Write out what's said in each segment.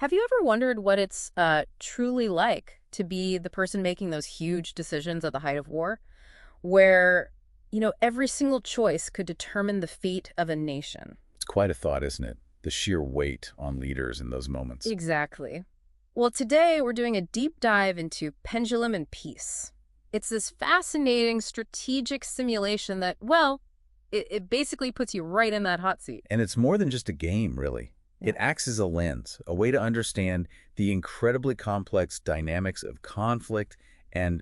Have you ever wondered what it's truly like to be the person making those huge decisions at the height of war, where, every single choice could determine the fate of a nation? It's quite a thought, isn't it? The sheer weight on leaders in those moments. Exactly. Well, today we're doing a deep dive into Pendulum and Peace. It's this fascinating strategic simulation that, well, it basically puts you right in that hot seat. And it's more than just a game, really. It acts as a lens, a way to understand the incredibly complex dynamics of conflict and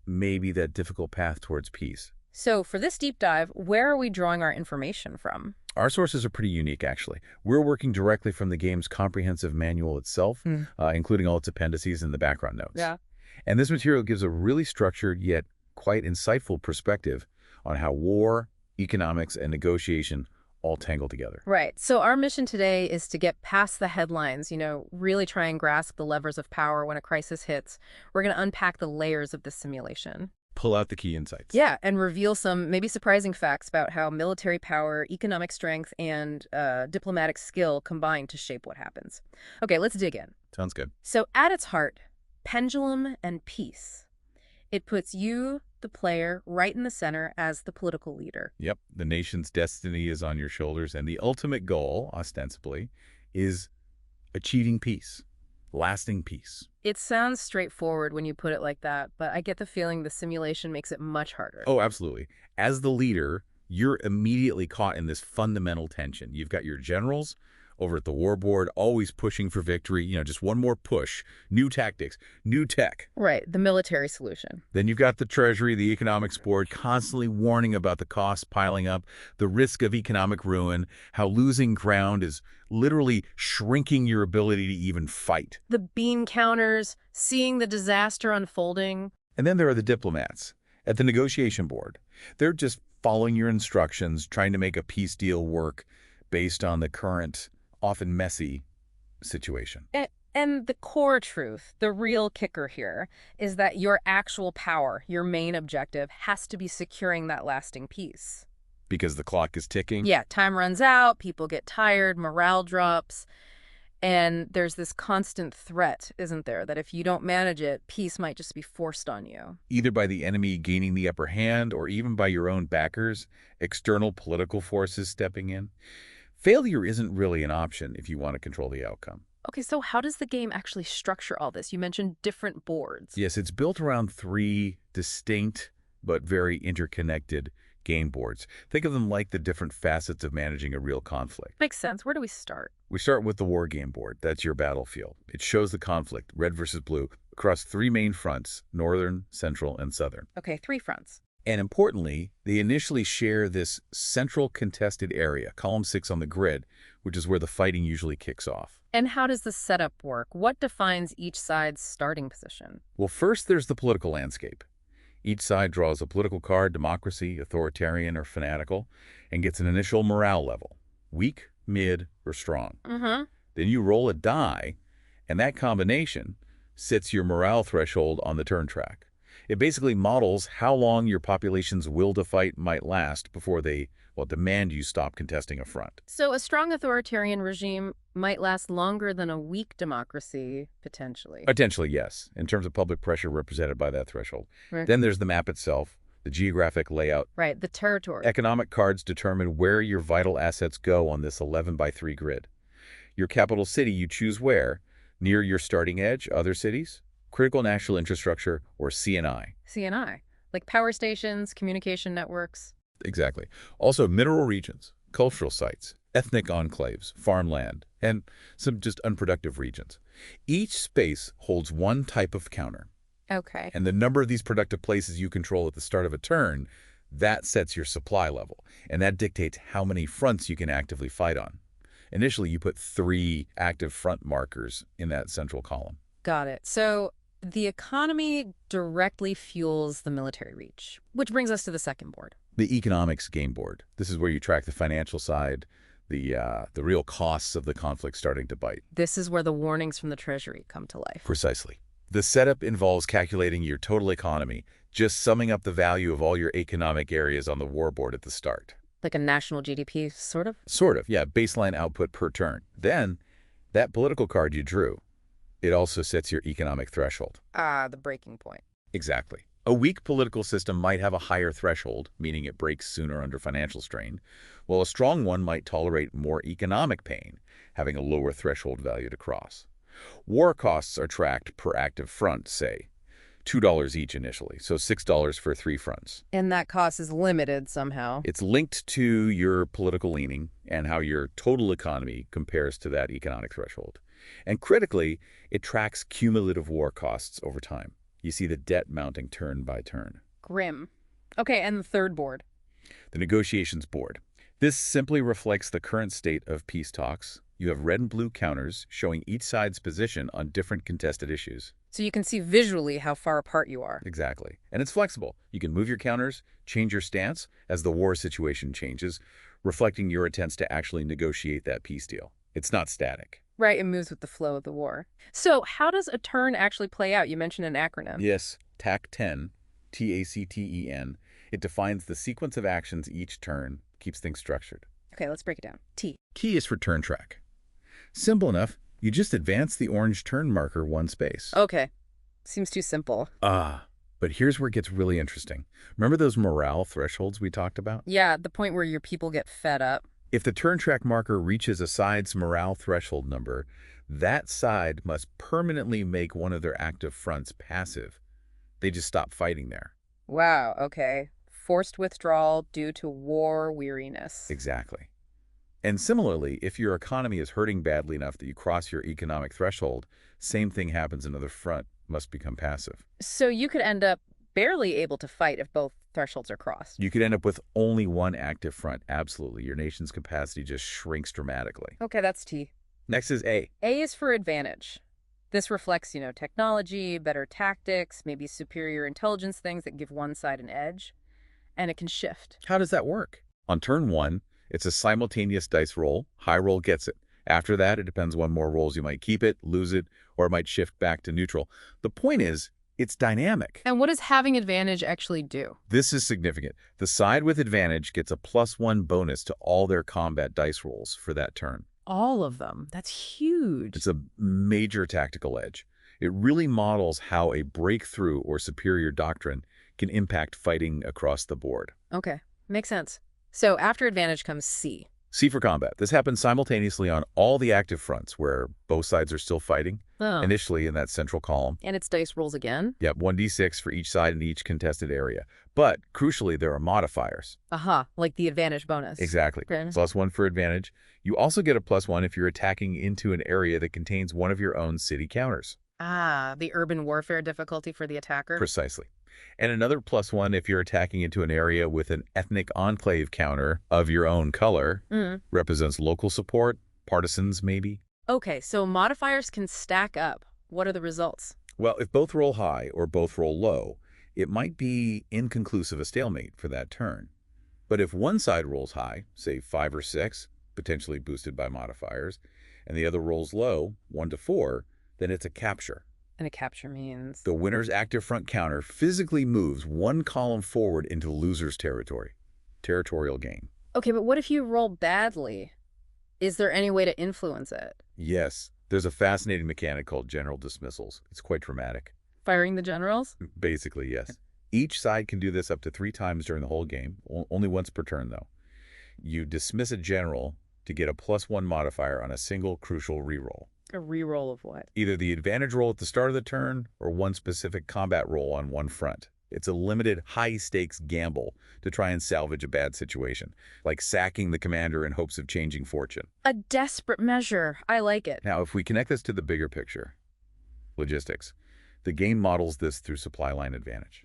maybe that difficult path towards peace. So for this deep dive, where are we drawing our information from? Our sources are pretty unique, actually. We're working directly from the game's comprehensive manual itself, including all its appendices and the background notes. Yeah. And this material gives a really structured yet quite insightful perspective on how war, economics, and negotiation all tangle together. Right. So our mission today is to get past the headlines, really try and grasp the levers of power when a crisis hits. We're going to unpack the layers of this simulation. Pull out the key insights. Yeah, and reveal some maybe surprising facts about how military power, economic strength, and diplomatic skill combine to shape what happens. Okay, let's dig in. Sounds good. So at its heart, Pendulum and Peace. It puts you, the player, right in the center as the political leader. Yep, the nation's destiny is on your shoulders, and the ultimate goal, ostensibly, is achieving peace, lasting peace. It sounds straightforward when you put it like that, but I get the feeling the simulation makes it much harder. Oh, absolutely. As the leader, you're immediately caught in this fundamental tension. You've got your generals over at the war board, always pushing for victory, just one more push, new tactics, new tech. Right, the military solution. Then you've got the Treasury, the economics board, constantly warning about the costs piling up, the risk of economic ruin, how losing ground is literally shrinking your ability to even fight. The bean counters, seeing the disaster unfolding. And then there are the diplomats at the negotiation board. They're just following your instructions, trying to make a peace deal work based on the current, often messy situation. And the core truth, the real kicker here, is that your actual power, your main objective, has to be securing that lasting peace. Because the clock is ticking? Yeah, time runs out, people get tired, morale drops, and there's this constant threat, isn't there, that if you don't manage it, peace might just be forced on you. Either by the enemy gaining the upper hand or even by your own backers, external political forces stepping in. Failure isn't really an option if you want to control the outcome. Okay, so how does the game actually structure all this? You mentioned different boards. Yes, it's built around three distinct but very interconnected game boards. Think of them like the different facets of managing a real conflict. Makes sense. Where do we start? We start with the war game board. That's your battlefield. It shows the conflict, red versus blue, across three main fronts, northern, central, and southern. Okay, 3 fronts. And importantly, they initially share this central contested area, column 6 on the grid, which is where the fighting usually kicks off. And how does the setup work? What defines each side's starting position? Well, first there's the political landscape. Each side draws a political card, democracy, authoritarian, or fanatical, and gets an initial morale level, weak, mid, or strong. Then you roll a die, and that combination sets your morale threshold on the turn track. It basically models how long your population's will to fight might last before they, demand you stop contesting a front. So a strong authoritarian regime might last longer than a weak democracy, potentially. Potentially, yes, in terms of public pressure represented by that threshold. Right. Then there's the map itself, the geographic layout. Right, the territory. Economic cards determine where your vital assets go on this 11 by 3 grid. Your capital city, you choose where, near your starting edge, other cities, critical national infrastructure, or CNI. CNI, like power stations, communication networks. Exactly. Also, mineral regions, cultural sites, ethnic enclaves, farmland, and some just unproductive regions. Each space holds one type of counter. Okay. And the number of these productive places you control at the start of a turn, that sets your supply level. And that dictates how many fronts you can actively fight on. Initially, you put 3 active front markers in that central column. Got it. So the economy directly fuels the military reach, which brings us to the second board. The economics game board. This is where you track the financial side, the real costs of the conflict starting to bite. This is where the warnings from the Treasury come to life. Precisely. The setup involves calculating your total economy, just summing up the value of all your economic areas on the war board at the start. Like a national GDP, sort of? Sort of, yeah, baseline output per turn. Then That political card you drew, it also sets your economic threshold. Ah, the breaking point. Exactly. A weak political system might have a higher threshold, meaning it breaks sooner under financial strain, while a strong one might tolerate more economic pain, having a lower threshold value to cross. War costs are tracked per active front, say, $2 each initially, so $6 for 3 fronts. And that cost is limited somehow. It's linked to your political leaning and how your total economy compares to that economic threshold. And critically, it tracks cumulative war costs over time. You see the debt mounting turn by turn. Grim. Okay, and the third board. The negotiations board. This simply reflects the current state of peace talks. You have red and blue counters showing each side's position on different contested issues. So you can see visually how far apart you are. Exactly. And it's flexible. You can move your counters, change your stance as the war situation changes, reflecting your attempts to actually negotiate that peace deal. It's not static. Right, it moves with the flow of the war. So how does a turn actually play out? You mentioned an acronym. Yes, TAC-10, T-A-C-T-E-N. It defines the sequence of actions each turn, keeps things structured. Okay, let's break it down. T. T is for turn track. Simple enough. You just advance the orange turn marker one space. Okay. Seems too simple. But here's where it gets really interesting. Remember those morale thresholds we talked about? Yeah, the point where your people get fed up. If the turn track marker reaches a side's morale threshold number, that side must permanently make one of their active fronts passive. They just stop fighting there. Wow, okay. Forced withdrawal due to war weariness. Exactly. And similarly, if your economy is hurting badly enough that you cross your economic threshold, same thing happens, another front must become passive. So you could end up barely able to fight if both thresholds are crossed. You could end up with only one active front, absolutely. Your nation's capacity just shrinks dramatically. Okay, that's T. Next is A. A is for advantage. This reflects, technology, better tactics, maybe superior intelligence things that give one side an edge. And it can shift. How does that work? On turn 1, it's a simultaneous dice roll. High roll gets it. After that, it depends on more rolls. You might keep it, lose it, or it might shift back to neutral. The point is, it's dynamic. And what does having advantage actually do? This is significant. The side with advantage gets a +1 bonus to all their combat dice rolls for that turn. All of them. That's huge. It's a major tactical edge. It really models how a breakthrough or superior doctrine can impact fighting across the board. Okay, makes sense. So after advantage comes C. C for combat. This happens simultaneously on all the active fronts where both sides are still fighting, initially in that central column. And it's dice rolls again? Yep, 1d6 for each side in each contested area. But, crucially, there are modifiers. Like the advantage bonus. Exactly. Okay. +1 for advantage. You also get a +1 if you're attacking into an area that contains one of your own city counters. The urban warfare difficulty for the attacker? Precisely. And another +1 if you're attacking into an area with an ethnic enclave counter of your own color. Represents local support, partisans maybe. Okay, so modifiers can stack up. What are the results? Well, if both roll high or both roll low, it might be inconclusive a stalemate for that turn. But if one side rolls high, say 5 or 6, potentially boosted by modifiers, and the other rolls low, 1 to 4, then it's a capture. And a capture means? The winner's active front counter physically moves one column forward into the loser's territory. Territorial gain. Okay, but what if you roll badly? Is there any way to influence it? Yes. There's a fascinating mechanic called general dismissals. It's quite dramatic. Firing the generals? Basically, yes. Each side can do this up to 3 times during the whole game. Only once per turn, though. You dismiss a general to get a +1 modifier on a single crucial reroll. A reroll of what? Either the advantage roll at the start of the turn or one specific combat roll on one front. It's a limited, high-stakes gamble to try and salvage a bad situation, like sacking the commander in hopes of changing fortune. A desperate measure. I like it. Now, if we connect this to the bigger picture, logistics, the game models this through supply line advantage.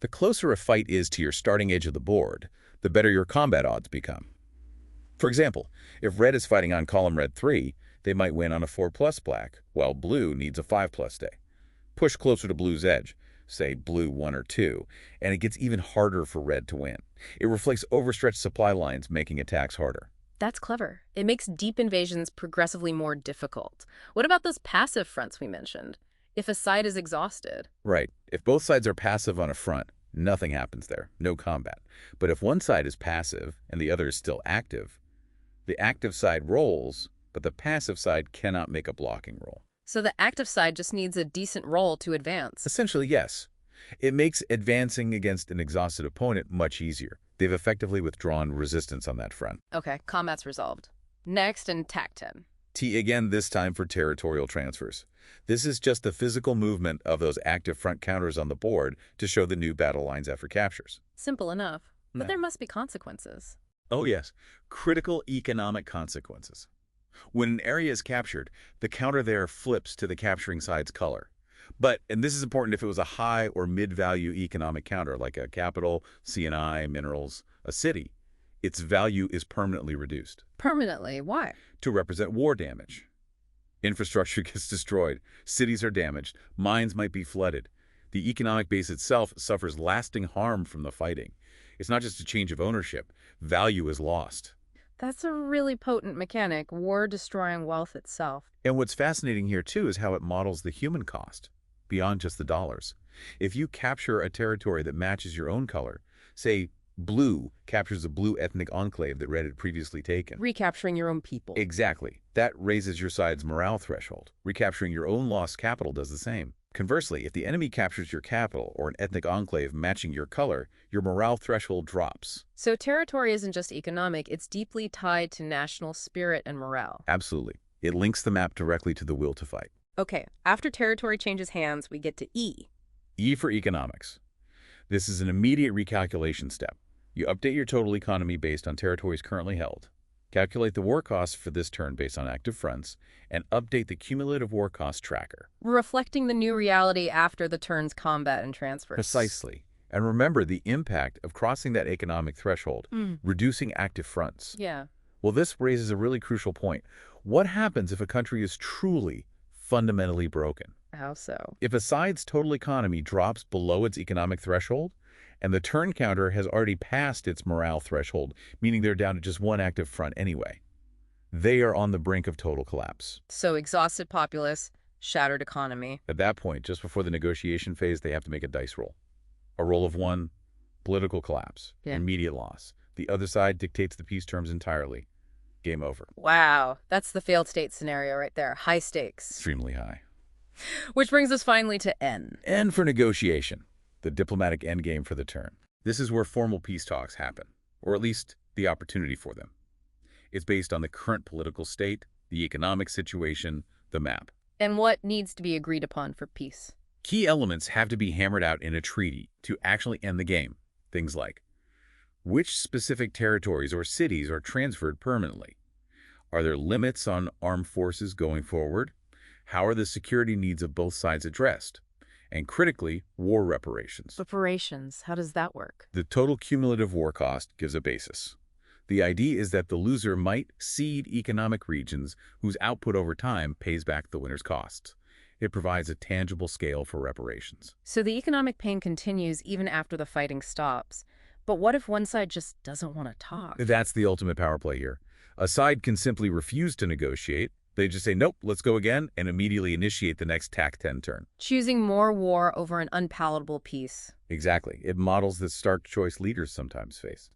The closer a fight is to your starting edge of the board, the better your combat odds become. For example, if red is fighting on column red 3, they might win on a 4+ black, while blue needs a 5+ day. Push closer to blue's edge, say blue 1 or 2, and it gets even harder for red to win. It reflects overstretched supply lines, making attacks harder. That's clever. It makes deep invasions progressively more difficult. What about those passive fronts we mentioned? If a side is exhausted? Right. If both sides are passive on a front, nothing happens there. No combat. But if one side is passive and the other is still active, the active side rolls, but the passive side cannot make a blocking roll. So the active side just needs a decent roll to advance. Essentially, yes. It makes advancing against an exhausted opponent much easier. They've effectively withdrawn resistance on that front. Okay, combat's resolved. Next, in Tac 10. T again, this time for territorial transfers. This is just the physical movement of those active front counters on the board to show the new battle lines after captures. Simple enough. But No. there must be consequences. Oh yes, critical economic consequences. When an area is captured, the counter there flips to the capturing side's color. But, and this is important if it was a high or mid-value economic counter, like a capital, CNI, minerals, a city, its value is permanently reduced Permanently? Why? to represent war damage. Infrastructure gets destroyed, cities are damaged, mines might be flooded. The economic base itself suffers lasting harm from the fighting. It's not just a change of ownership, value is lost. That's a really potent mechanic, war destroying wealth itself. And what's fascinating here, too, is how it models the human cost, beyond just the dollars. If you capture a territory that matches your own color, say blue captures a blue ethnic enclave that red had previously taken. Recapturing your own people. Exactly. That raises your side's morale threshold. Recapturing your own lost capital does the same. Conversely, if the enemy captures your capital or an ethnic enclave matching your color, your morale threshold drops. So territory isn't just economic, it's deeply tied to national spirit and morale. Absolutely. It links the map directly to the will to fight. Okay, after territory changes hands, we get to E. E for economics. This is an immediate recalculation step. You update your total economy based on territories currently held, calculate the war costs for this turn based on active fronts, and update the cumulative war cost tracker. Reflecting the new reality after the turn's combat and transfers. Precisely. And remember the impact of crossing that economic threshold, reducing active fronts. Yeah. Well, this raises a really crucial point. What happens if a country is truly fundamentally broken? How so? If a side's total economy drops below its economic threshold, and the turn counter has already passed its morale threshold, meaning they're down to just one active front anyway, they are on the brink of total collapse. So exhausted populace, shattered economy. At that point, just before the negotiation phase, they have to make a dice roll. A roll of 1, political collapse, immediate loss. The other side dictates the peace terms entirely. Game over. Wow, that's the failed state scenario right there. High stakes. Extremely high. Which brings us finally to N. N for negotiation, the diplomatic endgame for the turn. This is where formal peace talks happen, or at least the opportunity for them. It's based on the current political state, the economic situation, the map. And what needs to be agreed upon for peace? Key elements have to be hammered out in a treaty to actually end the game. Things like, which specific territories or cities are transferred permanently? Are there limits on armed forces going forward? How are the security needs of both sides addressed? And critically, war reparations. Reparations, how does that work? The total cumulative war cost gives a basis. The idea is that the loser might cede economic regions whose output over time pays back the winner's costs. It provides a tangible scale for reparations. So the economic pain continues even after the fighting stops. But what if one side just doesn't want to talk? That's the ultimate power play here. A side can simply refuse to negotiate. They just say, nope, let's go again, and immediately initiate the next TAC 10 turn. Choosing more war over an unpalatable peace. Exactly. It models the stark choice leaders sometimes face.